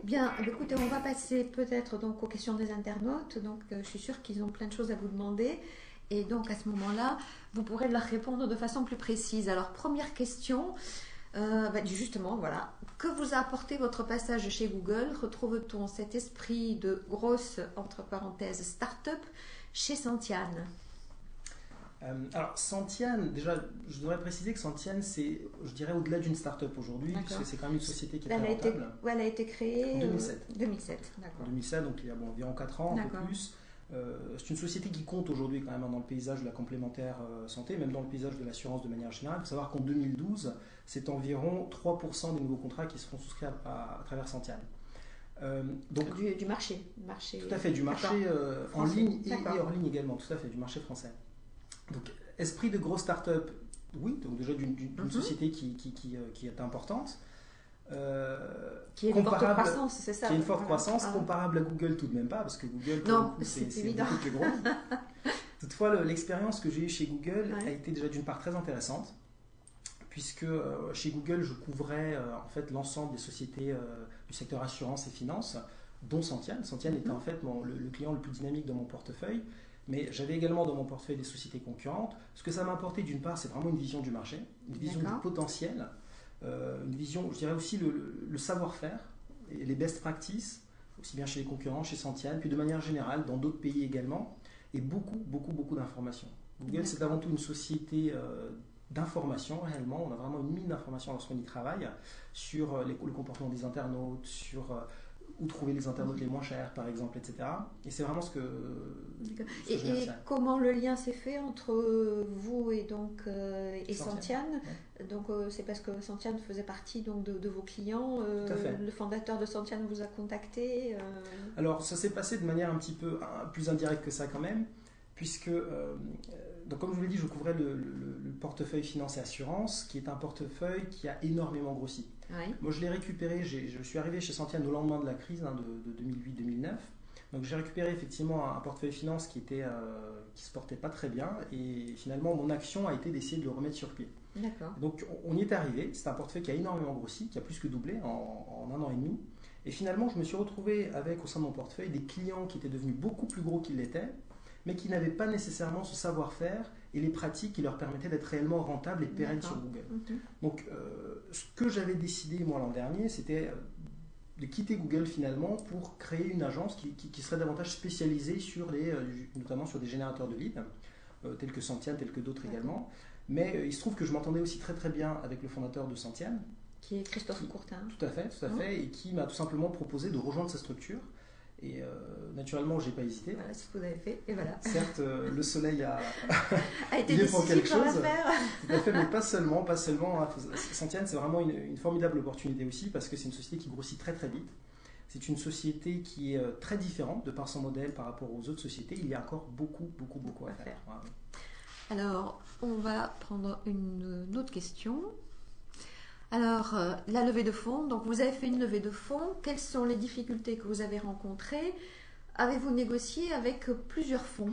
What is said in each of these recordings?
Bien, écoutez, on va passer peut-être donc aux questions des internautes. Donc, je suis sûre qu'ils ont plein de choses à vous demander. Et donc, à ce moment-là, vous pourrez leur répondre de façon plus précise. Alors, première question, justement, voilà. Que vous a apporté votre passage chez Google? Retrouve-t-on cet esprit de grosse, entre parenthèses, start-up chez Sentiane? Alors, Sentiane, déjà, je devrais préciser que Sentiane, c'est, je dirais, au-delà d'une start-up aujourd'hui, puisque c'est quand même une société qui est très rentable. Elle a été créée en 2007. 2007, d'accord. En 2007, donc il y a environ 4 ans, un peu plus. C'est une société qui compte aujourd'hui quand même dans le paysage de la complémentaire santé, même dans le paysage de l'assurance de manière générale. Il faut savoir qu'en 2012, c'est environ 3% des nouveaux contrats qui seront souscrits à travers Sentiane. Donc, du marché. Tout à fait, du marché en ligne et hors ligne également, tout à fait, du marché français. Donc, esprit de grosse start-up, oui, donc déjà d'une société qui est importante. Qui est une forte croissance, c'est ça. Qui est une forte croissance, comparable à Google tout de même pas, parce que Google, c'est beaucoup plus gros. Toutefois, l'expérience que j'ai eue chez Google a été déjà d'une part très intéressante, puisque chez Google, je couvrais en fait l'ensemble des sociétés du secteur assurance et finance, dont Sentiane. Sentiane était en fait le client le plus dynamique de mon portefeuille. Mais j'avais également dans mon portefeuille des sociétés concurrentes. Ce que ça m'a apporté, d'une part, c'est vraiment une vision du marché, une vision du potentiel, une vision, je dirais aussi le savoir-faire et les best practices, aussi bien chez les concurrents, chez Sentiane, puis de manière générale dans d'autres pays également, et beaucoup d'informations. Google, c'est avant tout une société d'information réellement. On a vraiment une mine d'informations lorsqu'on y travaille sur le comportement des internautes, sur où trouver les internautes les moins chers, par exemple, etc. Et c'est vraiment ce que et comment le lien s'est fait entre vous et Sentiane? Donc c'est parce que Sentiane faisait partie donc de vos clients. Tout à fait. Le fondateur de Sentiane vous a contacté. Alors ça s'est passé de manière un petit peu plus indirecte que ça quand même, puisque donc comme je vous l'ai dit, je couvrais le portefeuille finance et assurance, qui est un portefeuille qui a énormément grossi. Oui. Moi, je l'ai récupéré, je suis arrivé chez Sentiane au lendemain de la crise de 2008-2009. Donc, j'ai récupéré effectivement un portefeuille finance qui se portait pas très bien. Et finalement, mon action a été d'essayer de le remettre sur pied. D'accord. Donc, on y est arrivé. C'est un portefeuille qui a énormément grossi, qui a plus que doublé en 1 an et demi. Et finalement, je me suis retrouvé avec, au sein de mon portefeuille, des clients qui étaient devenus beaucoup plus gros qu'ils l'étaient, mais qui n'avaient pas nécessairement ce savoir-faire et les pratiques qui leur permettaient d'être réellement rentables et pérennes sur Google. Donc, ce que j'avais décidé, moi, l'an dernier, c'était de quitter Google, finalement, pour créer une agence qui serait davantage spécialisée notamment sur des générateurs de leads, tels que Sentiane, tels que d'autres également. Mais il se trouve que je m'entendais aussi très bien avec le fondateur de Sentiane. Qui est Christophe Courtin. Tout à fait, et qui m'a tout simplement proposé de rejoindre sa structure. Et naturellement, j'ai pas hésité. Voilà ce que vous avez fait, et voilà. Certes, le soleil a été décisif dans l'affaire. Tout à fait, mais pas seulement. Sentiane, c'est vraiment une formidable opportunité aussi, parce que c'est une société qui grossit très vite. C'est une société qui est très différente de par son modèle par rapport aux autres sociétés. Il y a encore beaucoup à faire. Voilà. Alors, on va prendre une autre question. Alors, la levée de fonds. Donc, vous avez fait une levée de fonds. Quelles sont les difficultés que vous avez rencontrées? Avez-vous négocié avec plusieurs fonds?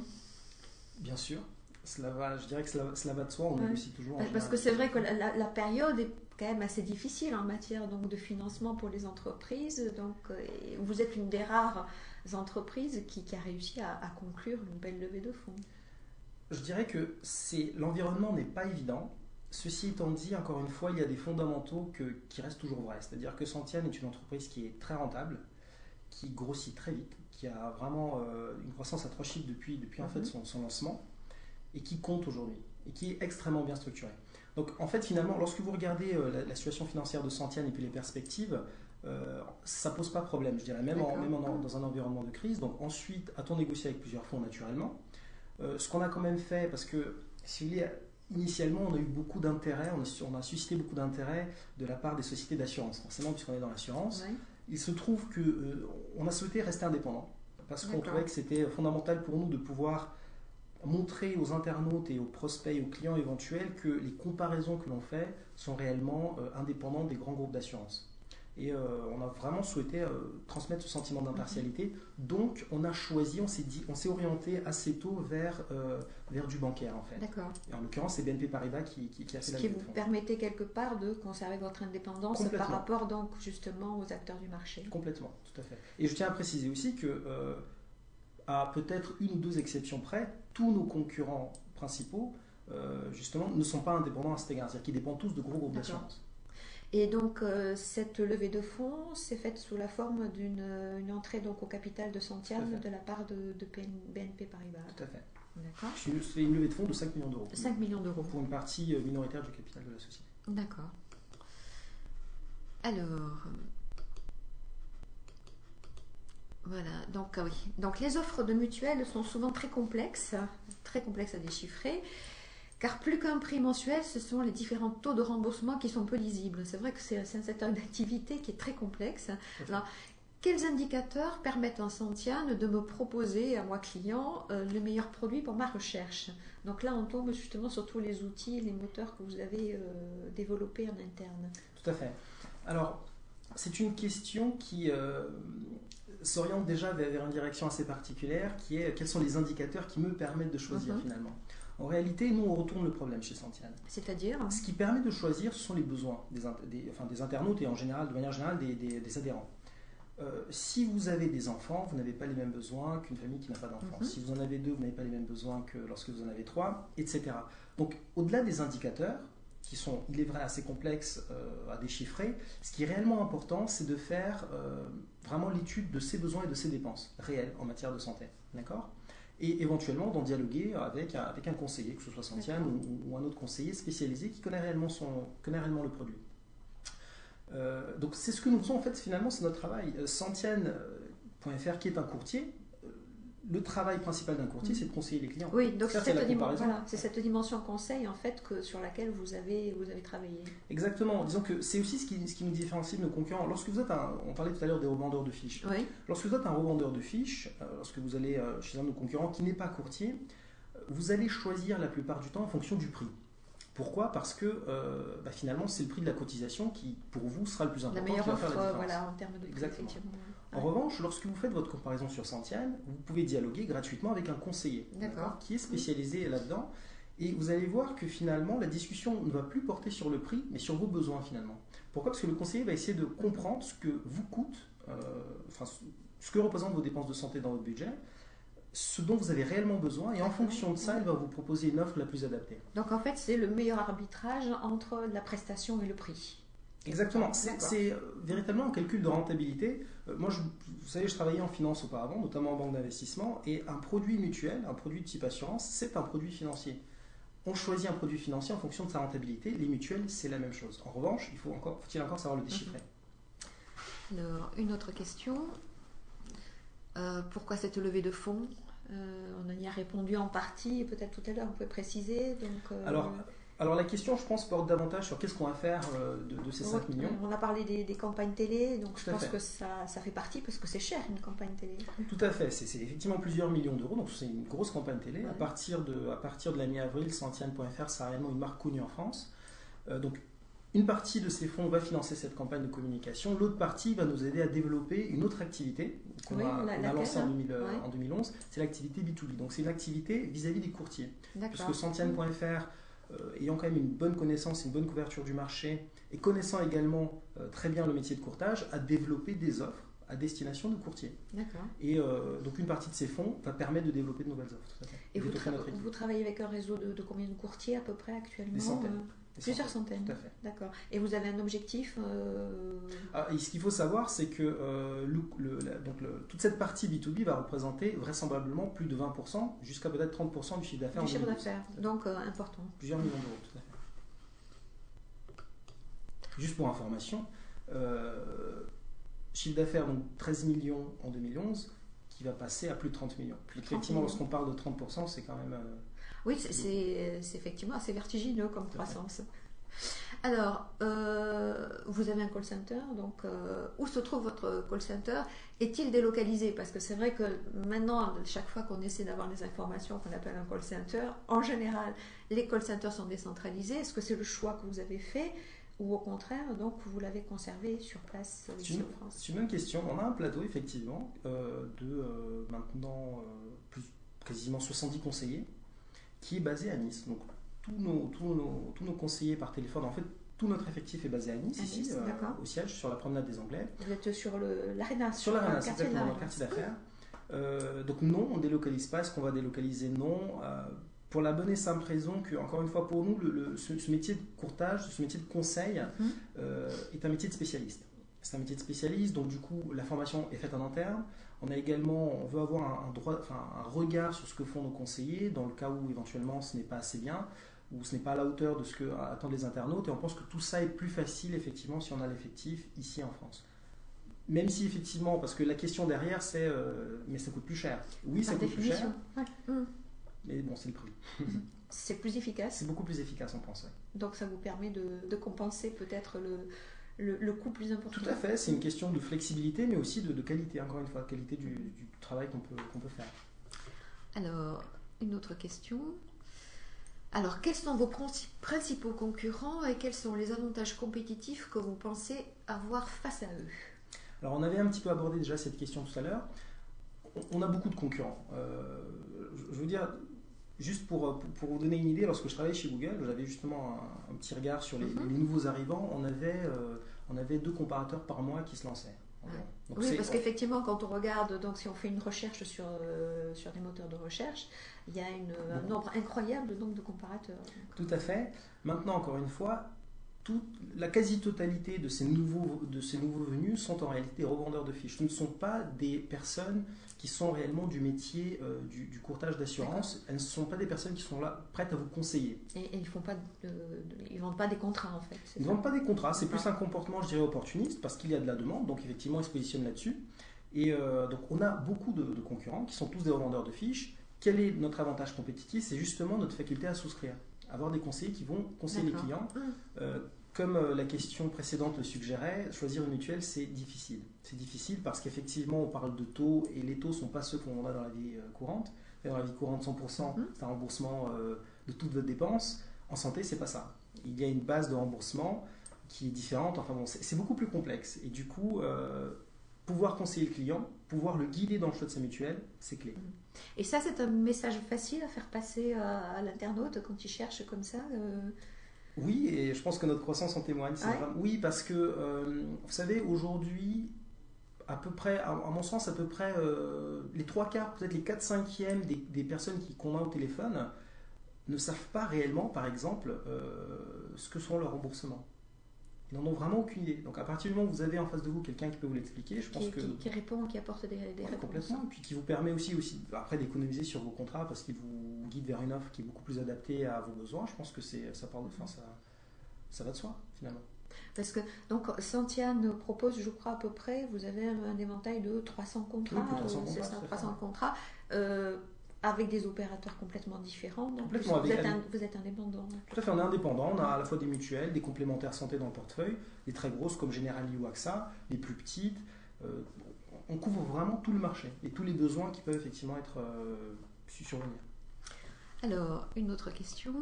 Bien sûr. Je dirais que cela va de soi. On négocie toujours. Parce que c'est vrai que la période est quand même assez difficile en matière donc, de financement pour les entreprises. Donc, vous êtes une des rares entreprises qui a réussi à conclure une belle levée de fonds. Je dirais que l'environnement n'est pas évident. Ceci étant dit, encore une fois, il y a des fondamentaux qui restent toujours vrais. C'est-à-dire que Sentiane est une entreprise qui est très rentable, qui grossit très vite, qui a vraiment une croissance à 3 chiffres depuis en fait son lancement, et qui compte aujourd'hui, et qui est extrêmement bien structurée. Donc en fait, finalement, lorsque vous regardez la situation financière de Sentiane et puis les perspectives, ça ne pose pas de problème, je dirais, même dans un environnement de crise. Donc ensuite, a-t-on négocié avec plusieurs fonds, naturellement. Ce qu'on a quand même fait, parce que, si vous voulez, initialement, on a eu beaucoup d'intérêt, on a suscité beaucoup d'intérêt de la part des sociétés d'assurance, forcément, puisqu'on est dans l'assurance. Oui. Il se trouve qu'on a souhaité rester indépendant, parce qu'on trouvait que c'était fondamental pour nous de pouvoir montrer aux internautes et aux prospects et aux clients éventuels que les comparaisons que l'on fait sont réellement indépendantes des grands groupes d'assurance. Et on a vraiment souhaité transmettre ce sentiment d'impartialité. Donc, on a choisi, on s'est orienté assez tôt vers du bancaire, en fait. D'accord. Et en l'occurrence, c'est BNP Paribas qui a fait la levée de fonds. Ce qui vous permettait quelque part de conserver votre indépendance par rapport, donc, justement, aux acteurs du marché. Complètement, tout à fait. Et je tiens à préciser aussi que, à peut-être une ou deux exceptions près, tous nos concurrents principaux, justement, ne sont pas indépendants à cet égard. C'est-à-dire qu'ils dépendent tous de gros groupes d'assurance. Et donc, cette levée de fonds s'est faite sous la forme d'une entrée donc, au capital de Santiane de la part de BNP Paribas. Tout à fait. D'accord. C'est une levée de fonds de 5 millions d'euros. 5 millions d'euros. Pour une partie minoritaire du capital de la société. D'accord. Alors, voilà. Donc, oui. Donc, les offres de mutuelles sont souvent très complexes à déchiffrer. Car plus qu'un prix mensuel, ce sont les différents taux de remboursement qui sont peu lisibles. C'est vrai que c'est un secteur d'activité qui est très complexe. Alors, quels indicateurs permettent à Santiane de me proposer à moi client le meilleur produit pour ma recherche? Donc là, on tombe justement sur tous les outils, les moteurs que vous avez développés en interne. Tout à fait. Alors, c'est une question qui s'oriente déjà vers une direction assez particulière, qui est quels sont les indicateurs qui me permettent de choisir finalement. En réalité, nous, on retourne le problème chez Santiane. C'est-à-dire? Ce qui permet de choisir, ce sont les besoins des internautes et en général, de manière générale, des adhérents. Si vous avez des enfants, vous n'avez pas les mêmes besoins qu'une famille qui n'a pas d'enfants. Si vous en avez deux, vous n'avez pas les mêmes besoins que lorsque vous en avez trois, etc. Donc, au-delà des indicateurs, qui sont, il est vrai, assez complexes à déchiffrer, ce qui est réellement important, c'est de faire vraiment l'étude de ses besoins et de ses dépenses réelles en matière de santé. D'accord ? Et éventuellement d'en dialoguer avec un conseiller, que ce soit Santiane ou un autre conseiller spécialisé qui connaît réellement le produit. Donc c'est ce que nous faisons en fait, finalement, c'est notre travail. Santiane.fr, qui est un courtier, le travail principal d'un courtier, c'est de conseiller les clients. Oui, donc c'est cette dimension conseil en fait sur laquelle vous avez travaillé. Exactement. Disons que c'est aussi ce qui nous différencie de nos concurrents. Lorsque vous êtes on parlait tout à l'heure des revendeurs de fiches. Oui. Lorsque vous êtes un revendeur de fiches, lorsque vous allez chez un de nos concurrents qui n'est pas courtier, vous allez choisir la plupart du temps en fonction du prix. Pourquoi? Parce que finalement, c'est le prix de la cotisation qui, pour vous, sera le plus important. La meilleure offre, voilà, en termes de prix. Exactement. En revanche, lorsque vous faites votre comparaison sur Santiane, vous pouvez dialoguer gratuitement avec un conseiller qui est spécialisé là-dedans. Et vous allez voir que finalement, la discussion ne va plus porter sur le prix, mais sur vos besoins finalement. Pourquoi? Parce que le conseiller va essayer de comprendre ce que vous coûte, ce que représentent vos dépenses de santé dans votre budget, ce dont vous avez réellement besoin, et en fonction de ça, il va vous proposer une offre la plus adaptée. Donc en fait, c'est le meilleur arbitrage entre la prestation et le prix. Exactement, c'est véritablement un calcul de rentabilité. Moi, vous savez, je travaillais en finance auparavant, notamment en banque d'investissement, et un produit mutuel, un produit de type assurance, c'est un produit financier. On choisit un produit financier en fonction de sa rentabilité. Les mutuelles, c'est la même chose. En revanche, faut-il encore savoir le déchiffrer. Alors, une autre question. Pourquoi cette levée de fonds? On y a répondu en partie, peut-être tout à l'heure, vous pouvez préciser. Donc, Alors la question, je pense, porte davantage sur qu'est-ce qu'on va faire de ces 5 millions. On a parlé des campagnes télé, donc je pense que ça fait partie, parce que c'est cher une campagne télé. Tout à fait, c'est effectivement plusieurs millions d'euros, donc c'est une grosse campagne télé. Ouais. À partir de la mi-avril, Santiane.fr sera réellement une marque connue en France. Donc une partie de ces fonds va financer cette campagne de communication, l'autre partie va nous aider à développer une autre activité qu'on a lancée en 2011, c'est l'activité B2B. Donc c'est une activité vis-à-vis des courtiers. Puisque Santiane.fr, ayant quand même une bonne connaissance, une bonne couverture du marché, et connaissant également très bien le métier de courtage, a développé des offres à destination de courtiers. D'accord. Et donc une partie de ces fonds va permettre de développer de nouvelles offres. Tout à fait. Et vous travaillez avec un réseau de combien de courtiers à peu près actuellement? Des centaines. Plusieurs centaines. Tout à fait. D'accord. Et vous avez un objectif et ce qu'il faut savoir, c'est que toute cette partie B2B va représenter vraisemblablement plus de 20%, jusqu'à peut-être 30% du chiffre d'affaires. Du chiffre d'affaires, donc important. Plusieurs millions d'euros, tout à fait. Juste pour information, chiffre d'affaires, donc 13 millions en 2011, qui va passer à plus de 30 millions. Effectivement, lorsqu'on parle de 30%, c'est quand même... Oui, c'est effectivement assez vertigineux comme croissance. Alors, vous avez un call center, donc où se trouve votre call center? Est-il délocalisé? Parce que c'est vrai que maintenant, chaque fois qu'on essaie d'avoir des informations qu'on appelle un call center, en général, les call centers sont décentralisés. Est-ce que c'est le choix que vous avez fait? ou au contraire, donc vous l'avez conservé sur place ici en France? C'est une bonne question. On a un plateau effectivement de maintenant quasiment 70 conseillers qui est basé à Nice. Donc tous nos conseillers par téléphone, en fait tout notre effectif est basé à Nice, ici, au siège, sur la promenade des Anglais. Vous êtes sur l'Arena? Sur l'Arena, exactement, dans le quartier d'affaires. Donc non, on ne délocalise pas. Est-ce qu'on va délocaliser? Non. Pour la bonne et simple raison que, encore une fois, pour nous, ce métier de courtage, ce métier de conseil est un métier de spécialiste. C'est un métier de spécialiste, donc du coup, la formation est faite en interne. On veut avoir un regard sur ce que font nos conseillers, dans le cas où éventuellement ce n'est pas assez bien, ou ce n'est pas à la hauteur de ce que attendent les internautes. Et on pense que tout ça est plus facile, effectivement, si on a l'effectif ici en France. Même si, effectivement, parce que la question derrière, c'est mais ça coûte plus cher. Oui, ça coûte plus cher. Ouais. Mais bon, c'est le prix. C'est plus efficace. C'est beaucoup plus efficace, on pense. Ouais. Donc ça vous permet de compenser peut-être le coût plus important. Tout à fait, c'est une question de flexibilité, mais aussi de qualité, encore une fois, qualité du travail qu'on peut faire. Alors, une autre question. Alors, quels sont vos principaux concurrents et quels sont les avantages compétitifs que vous pensez avoir face à eux? Alors, on avait un petit peu abordé déjà cette question tout à l'heure. On a beaucoup de concurrents. Je veux dire, juste pour vous donner une idée, lorsque je travaillais chez Google, j'avais justement un petit regard sur les nouveaux arrivants. On avait 2 comparateurs par mois qui se lançaient. Donc oui, parce qu'effectivement, quand on regarde, donc si on fait une recherche sur des moteurs de recherche, il y a un nombre incroyable de comparateurs. Tout à fait. Maintenant, encore une fois, la quasi-totalité de ces nouveaux venus sont en réalité des revendeurs de fiches. Ce ne sont pas des personnes qui sont réellement du métier du courtage d'assurance. Elles ne sont pas des personnes qui sont là prêtes à vous conseiller. Et ils ne vendent pas des contrats en fait. Ils ne vendent pas des contrats. C'est plus un comportement, je dirais, opportuniste parce qu'il y a de la demande. Donc effectivement, ils se positionnent là-dessus. Et donc on a beaucoup de concurrents qui sont tous des revendeurs de fiches. Quel est notre avantage compétitif? C'est justement notre faculté à souscrire. Avoir des conseillers qui vont conseiller les clients. Comme la question précédente le suggérait, choisir une mutuelle, c'est difficile. C'est difficile parce qu'effectivement, on parle de taux et les taux ne sont pas ceux qu'on a dans la vie courante. Et dans la vie courante, 100%, c'est un remboursement de toutes vos dépenses. En santé, c'est pas ça. Il y a une base de remboursement qui est différente. Enfin bon, c'est beaucoup plus complexe. Et du coup, pouvoir conseiller le client, pouvoir le guider dans le choix de sa mutuelle, c'est clé. Et ça, c'est un message facile à faire passer à l'internaute quand il cherche comme ça Oui, et je pense que notre croissance en témoigne. Oui, parce que, vous savez, aujourd'hui, à peu près, à mon sens, à peu près les 3/4, peut-être les 4/5e des personnes qu'on a au téléphone ne savent pas réellement, par exemple, ce que sont leurs remboursements. Ils n'en ont vraiment aucune idée. Donc à partir du moment où vous avez en face de vous quelqu'un qui peut vous l'expliquer, je pense qui répond, qui apporte des réponses. Complètement, et puis qui vous permet aussi après d'économiser sur vos contrats parce qu'il vous guide vers une offre qui est beaucoup plus adaptée à vos besoins. Je pense que ça va de soi finalement. Parce que donc Santiane propose, je crois à peu près, vous avez un éventail de 300 contrats, c'est ça, 300 contrats. Avec des opérateurs complètement différents. Donc vous êtes indépendant. Tout à fait, on est indépendant. On a à la fois des mutuelles, des complémentaires santé dans le portefeuille, des très grosses comme Generali ou AXA, les plus petites. On couvre vraiment tout le marché et tous les besoins qui peuvent effectivement être survenir. Alors, une autre question.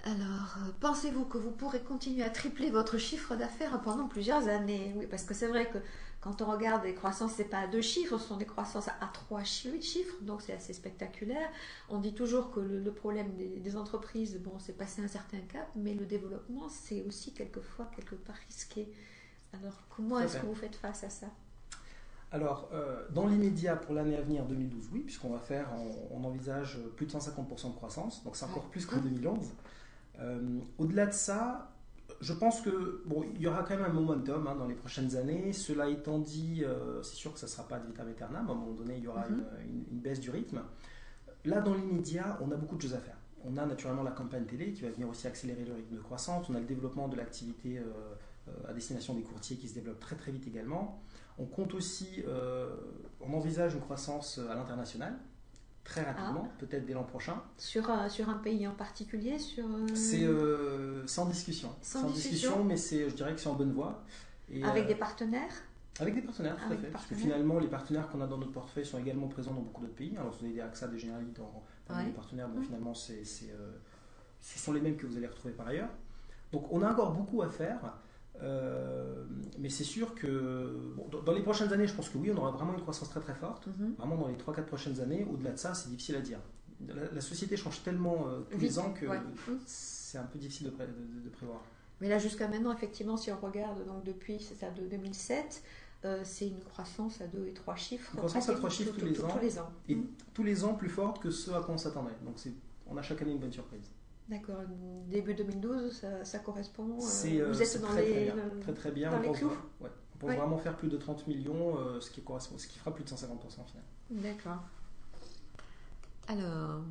Alors, pensez-vous que vous pourrez continuer à tripler votre chiffre d'affaires pendant plusieurs années? Oui, parce que c'est vrai que quand on regarde les croissances, ce n'est pas à 2 chiffres, ce sont des croissances à 3 chiffres, donc c'est assez spectaculaire. On dit toujours que le problème des entreprises, bon, c'est passer un certain cap, mais le développement, c'est aussi quelquefois quelque part risqué. Alors, comment est-ce que vous faites face à ça? Alors, dans l'immédiat, pour l'année à venir, 2012, oui, puisqu'on va faire, on envisage plus de 150% de croissance, donc c'est encore plus qu'en 2011. Au-delà de ça, je pense que il y aura quand même un momentum dans les prochaines années. Cela étant dit, c'est sûr que ça ne sera pas ad vitam aeternam. À un moment donné, il y aura une baisse du rythme. Là, dans l'immédiat, on a beaucoup de choses à faire. On a naturellement la campagne télé qui va venir aussi accélérer le rythme de croissance. On a le développement de l'activité à destination des courtiers qui se développe très très vite également. On compte aussi, on envisage une croissance à l'international. Très rapidement, peut-être dès l'an prochain. Sur un pays en particulier C'est en discussion. C'est en discussion, mais je dirais que c'est en bonne voie. Et, avec des partenaires? Avec des partenaires, tout à fait. Parce que finalement, les partenaires qu'on a dans notre portefeuille sont également présents dans beaucoup d'autres pays. Alors, vous avez des AXA, des Generali parmi les partenaires, finalement, ce sont les mêmes que vous allez retrouver par ailleurs. Donc on a encore beaucoup à faire, mais c'est sûr que dans les prochaines années, je pense que oui, on aura vraiment une croissance très très forte. Vraiment dans les 3-4 prochaines années. Au-delà de ça, c'est difficile à dire. La société change tellement tous les ans que c'est un peu difficile de prévoir. Mais là, jusqu'à maintenant, effectivement, si on regarde donc depuis de 2007, c'est une croissance à 2 et 3 chiffres. Une croissance à 3 chiffres tous les ans. Et tous les ans plus forte que ce à quoi on s'attendait. Donc on a chaque année une bonne surprise. D'accord. Début 2012, ça correspond. Vous êtes très bien. Dans les clous. On pense vraiment faire plus de 30 millions, ce qui fera plus de 150% en final. D'accord. Alors,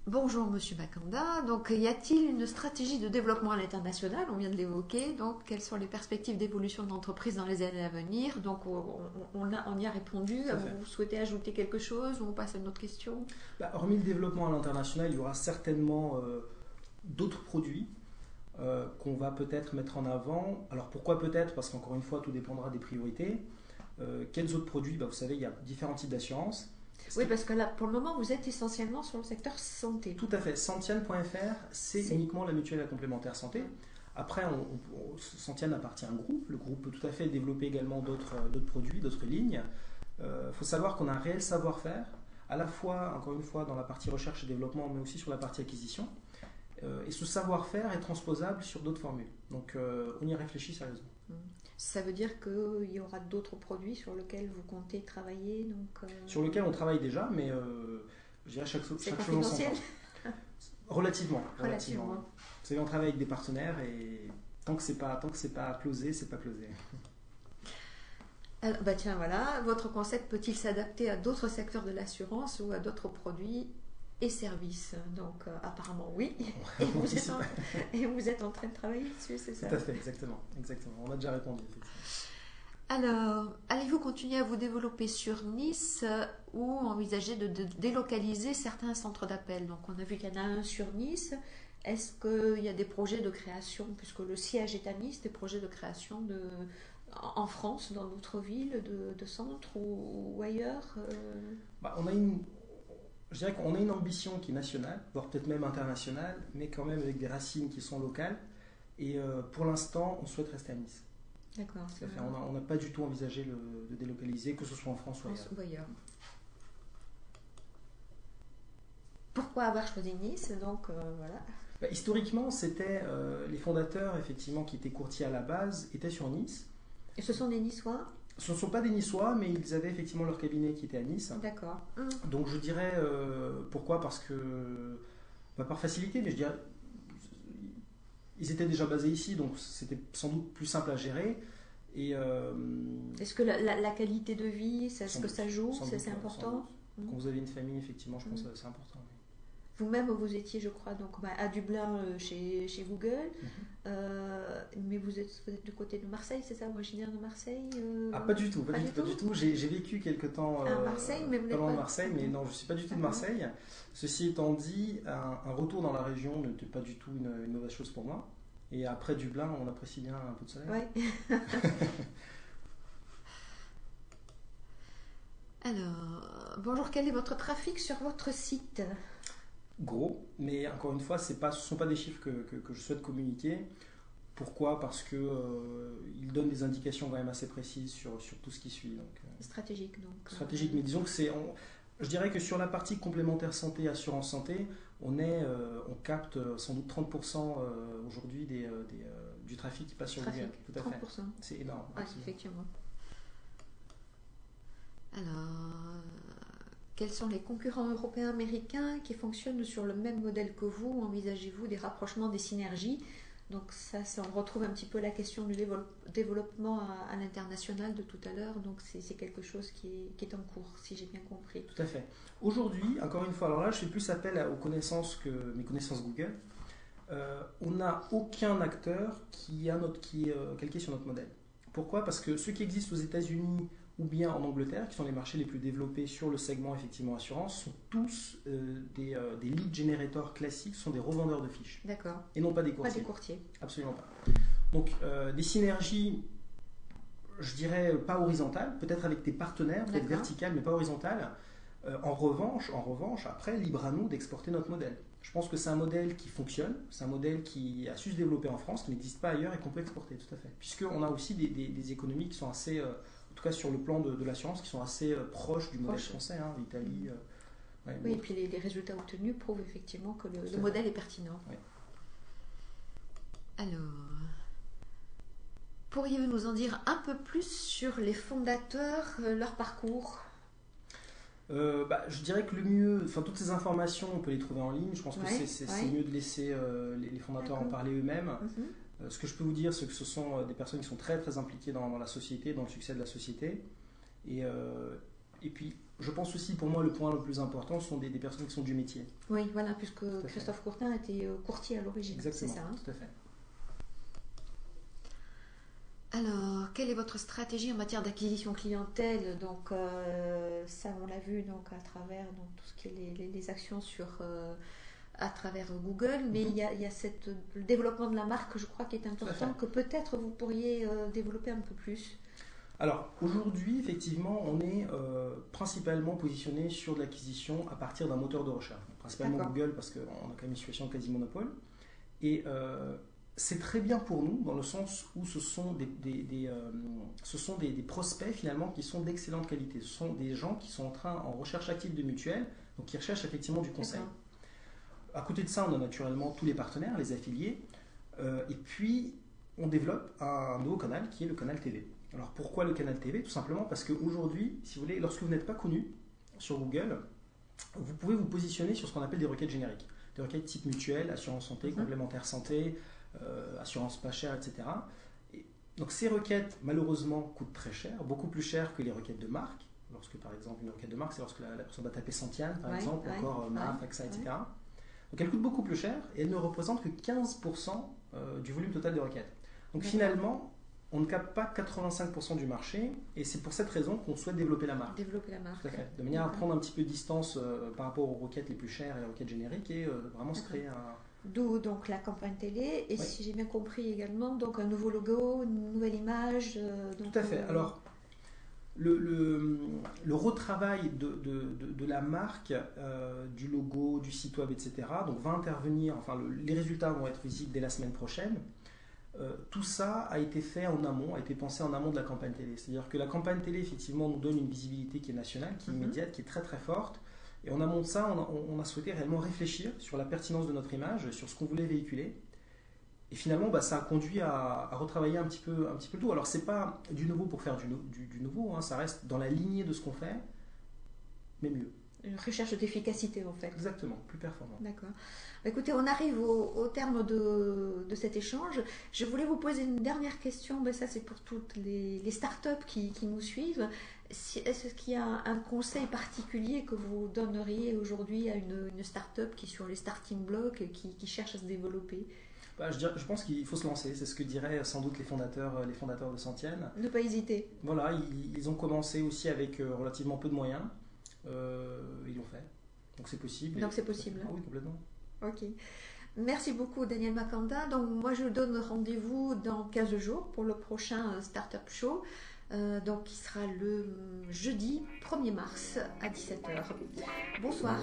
bonjour Monsieur Makanda. Donc, y a-t-il une stratégie de développement à l'international? On vient de l'évoquer. Donc, quelles sont les perspectives d'évolution de l'entreprise dans les années à venir? Donc, on y a répondu. Vous souhaitez ajouter quelque chose ou on passe à une autre question? Hormis le développement à l'international, il y aura certainement d'autres produits qu'on va peut-être mettre en avant. Alors, pourquoi peut-être? Parce qu'encore une fois, tout dépendra des priorités. Quels autres produits? Vous savez, il y a différents types d'assurances. Oui, parce que là, pour le moment, vous êtes essentiellement sur le secteur santé. Tout à fait. Santian.fr, c'est uniquement la mutuelle et la complémentaire santé. Après, Santian appartient à un groupe. Le groupe peut tout à fait développer également d'autres produits, d'autres lignes. Faut savoir qu'on a un réel savoir-faire, à la fois, encore une fois, dans la partie recherche et développement, mais aussi sur la partie acquisition. Et ce savoir-faire est transposable sur d'autres formules. Donc, on y réfléchit sérieusement. Ça veut dire qu'il y aura d'autres produits sur lesquels vous comptez travailler Sur lesquels on travaille déjà, mais je dirais chaque chose en son temps. Relativement. Vous savez, on travaille avec des partenaires et tant que c'est pas closé, c'est pas closé. Alors, tiens, voilà, votre concept peut-il s'adapter à d'autres secteurs de l'assurance ou à d'autres produits et services? Donc, apparemment, oui. Et vous êtes en train de travailler dessus, c'est ça? Tout à fait, exactement. On a déjà répondu. Alors, allez-vous continuer à vous développer sur Nice ou envisager de délocaliser certains centres d'appel? Donc, on a vu qu'il y en a un sur Nice. Est-ce qu'il y a des projets de création, puisque le siège est à Nice, des projets de création en France, dans d'autres villes, de centres ou ailleurs? Je dirais qu'on a une ambition qui est nationale, voire peut-être même internationale, mais quand même avec des racines qui sont locales. Et pour l'instant, on souhaite rester à Nice. D'accord. On n'a pas du tout envisagé de délocaliser, que ce soit en France ou ailleurs. Pourquoi avoir choisi Nice? Donc, voilà. Historiquement, c'était les fondateurs, effectivement, qui étaient courtiers à la base, étaient sur Nice. Et ce sont des Niçois? Ce ne sont pas des Niçois, mais ils avaient effectivement leur cabinet qui était à Nice. D'accord. Donc je dirais, pourquoi? Parce que, par facilité, mais je dirais, ils étaient déjà basés ici, donc c'était sans doute plus simple à gérer. Et, est-ce que la qualité de vie, est-ce que ça joue? C'est important? Quand vous avez une famille, effectivement, je pense que c'est important. Vous-même, vous étiez, je crois, donc, à Dublin chez Google, mais vous êtes du côté de Marseille, c'est ça, originaire de Marseille? Pas du tout. J'ai vécu quelque temps à Marseille, mais pas loin de Marseille, mais non, je ne suis pas du tout de Marseille. Ceci étant dit, un retour dans la région n'était pas du tout une mauvaise chose pour moi. Et après Dublin, on apprécie bien un peu de soleil. Ouais. Alors, bonjour, quel est votre trafic sur votre site? Gros, mais encore une fois, ce ne sont pas des chiffres que je souhaite communiquer. Pourquoi? Parce qu'ils donnent des indications quand même assez précises sur tout ce qui suit. Donc, stratégique, donc. Stratégique, mais disons que je dirais que sur la partie complémentaire santé, assurance santé, on capte sans doute 30% aujourd'hui du trafic qui passe sur Google. Tout à 30%. Fait. C'est énorme. Ah, effectivement. Alors, quels sont les concurrents européens américains qui fonctionnent sur le même modèle que vous? Envisagez-vous des rapprochements, des synergies? Donc ça, on retrouve un petit peu la question du développement à l'international de tout à l'heure. Donc c'est quelque chose qui est en cours, si j'ai bien compris. Tout à fait. Aujourd'hui, encore une fois, alors là, je fais plus appel aux connaissances que mes connaissances Google. On n'a aucun acteur qui est calqué sur notre modèle. Pourquoi? Parce que ceux qui existent aux États-Unis ou bien en Angleterre, qui sont les marchés les plus développés sur le segment effectivement assurance, sont tous des lead generators classiques, sont des revendeurs de fiches. D'accord. Et non pas des courtiers. Pas des courtiers. Absolument pas. Donc des synergies, je dirais pas horizontales, peut-être avec des partenaires, peut-être verticales, mais pas horizontales. En revanche, après, libre à nous d'exporter notre modèle. Je pense que c'est un modèle qui fonctionne, c'est un modèle qui a su se développer en France, qui n'existe pas ailleurs et qu'on peut exporter, tout à fait. Puisqu'on a aussi des économies qui sont assez, en tout cas sur le plan de l'assurance, qui sont assez proches du modèle français, hein, l'Italie. Oui, et puis les résultats obtenus prouvent effectivement que le modèle est pertinent. Oui. Alors, pourriez-vous nous en dire un peu plus sur les fondateurs, leur parcours ? Je dirais que le mieux, toutes ces informations, on peut les trouver en ligne. Je pense que c'est mieux de laisser les fondateurs en parler eux-mêmes. Ce que je peux vous dire, c'est que ce sont des personnes qui sont très très impliquées dans la société, dans le succès de la société. Et puis, je pense aussi, pour moi, le point le plus important sont des personnes qui sont du métier. Oui, voilà, puisque Christophe Courtin était courtier à l'origine. Exactement, c'est ça, hein ? Tout à fait. Alors, quelle est votre stratégie en matière d'acquisition clientèle ? Donc, ça, on l'a vu donc, à travers tout ce qui est les actions à travers Google, mais il y a le développement de la marque, je crois, qui est important, que peut-être vous pourriez développer un peu plus. Alors, aujourd'hui, effectivement, on est principalement positionné sur de l'acquisition à partir d'un moteur de recherche. Principalement Google, parce qu'on a quand même une situation de quasi-monopole. Et c'est très bien pour nous dans le sens où ce sont des prospects finalement qui sont d'excellente qualité. Ce sont des gens qui sont en recherche active de mutuelles, donc qui recherchent effectivement du conseil. À côté de ça, on a naturellement tous les partenaires, les affiliés, et puis on développe un nouveau canal qui est le canal TV. Alors pourquoi le canal TV ? Tout simplement parce qu'aujourd'hui, si vous voulez, lorsque vous n'êtes pas connu sur Google, vous pouvez vous positionner sur ce qu'on appelle des requêtes génériques. Des requêtes type mutuelle, assurance santé, complémentaire santé, assurance pas chère, etc. Et donc ces requêtes, malheureusement, coûtent très cher, beaucoup plus cher que les requêtes de marque. Lorsque, par exemple, une requête de marque, c'est lorsque la personne va taper Santiane, par exemple, ou encore MAF, AXA, etc. Donc elles coûtent beaucoup plus cher et elles ne représentent que 15% du volume total de requêtes. Donc finalement, on ne capte pas 85% du marché et c'est pour cette raison qu'on souhaite développer la marque. Développer la marque. Tout à fait. De manière à prendre un petit peu de distance par rapport aux requêtes les plus chères et les requêtes génériques et vraiment se créer un... D'où donc la campagne télé et si j'ai bien compris également donc un nouveau logo, une nouvelle image. Tout à fait. Alors le retravail de la marque, du logo, du site web, etc. Donc va intervenir. Enfin les résultats vont être visibles dès la semaine prochaine. Tout ça a été fait en amont, a été pensé en amont de la campagne télé. C'est-à-dire que la campagne télé effectivement nous donne une visibilité qui est nationale, qui est immédiate, qui est très très forte. Et en amont de ça, on a souhaité réellement réfléchir sur la pertinence de notre image, sur ce qu'on voulait véhiculer. Et finalement, ça a conduit à retravailler un petit peu le tout. Alors, c'est pas du nouveau pour faire du nouveau, hein, ça reste dans la lignée de ce qu'on fait, mais mieux. Une recherche d'efficacité, en fait. Exactement, plus performant. D'accord. Écoutez, on arrive au terme de cet échange. Je voulais vous poser une dernière question. Ça, c'est pour toutes les startups qui nous suivent. Est-ce qu'il y a un conseil particulier que vous donneriez aujourd'hui à une start-up qui est sur les starting blocks, qui cherche à se développer ? Je pense qu'il faut se lancer. C'est ce que diraient sans doute les fondateurs de Santiane. Ne pas hésiter. Voilà, ils ont commencé aussi avec relativement peu de moyens. Ils l'ont fait. Donc c'est possible. Donc c'est possible. Ah oui, complètement. Ok. Merci beaucoup Daniel Makanda. Donc moi je donne rendez-vous dans 15 jours pour le prochain Startup Show. Donc qui sera le jeudi 1er mars à 17h. Bonsoir.